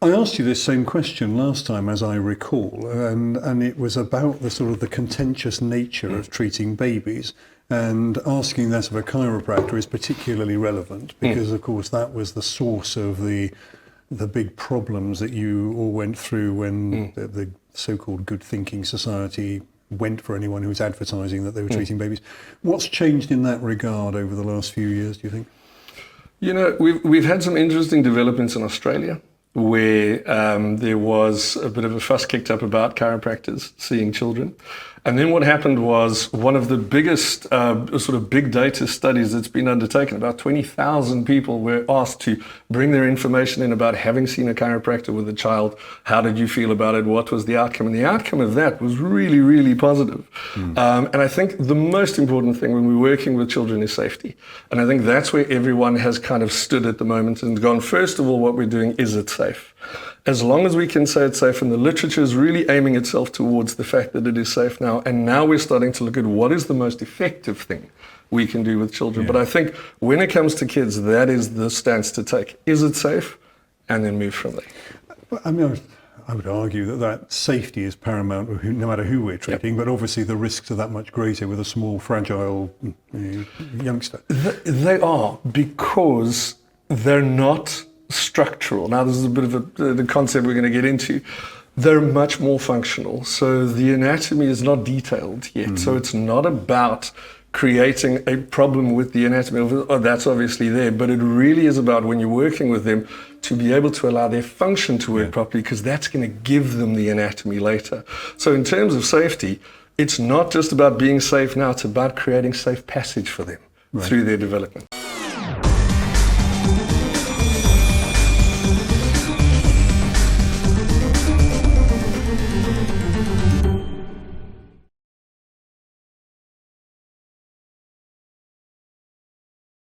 I asked you this same question last time, as I recall, and it was about the sort of the contentious nature of treating babies, and asking that of a chiropractor is particularly relevant because, of course, that was the source of the big problems that you all went through when the so-called Good Thinking Society went for anyone who was advertising that they were treating babies. What's changed in that regard over the last few years, do you think? You know, we've had some interesting developments in Australia where there was a bit of a fuss kicked up about chiropractors seeing children. And then what happened was one of the biggest sort of big data studies that's been undertaken. About 20,000 people were asked to bring their information in about having seen a chiropractor with a child. How did you feel about it? What was the outcome? And the outcome of that was really, really positive. And I think the most important thing when we're working with children is safety. And I think that's where everyone has kind of stood at the moment and gone, first of all, what we're doing, is it safe? As long as we can say it's safe, and the literature is really aiming itself towards the fact that it is safe now, and now we're starting to look at what is the most effective thing we can do with children. But I think when it comes to kids, that is the stance to take. Is it safe? And then move from there. I mean, I would argue that safety is paramount no matter who we're treating, but obviously the risks are that much greater with a small, fragile youngster. They are, because they're not structural. Now, this is a bit of the concept we're going to get into. They're much more functional. So the anatomy is not detailed yet. So it's not about creating a problem with the anatomy. Oh, that's obviously there. But it really is about, when you're working with them, to be able to allow their function to work properly, because that's going to give them the anatomy later. So in terms of safety, it's not just about being safe now. It's about creating safe passage for them through their development.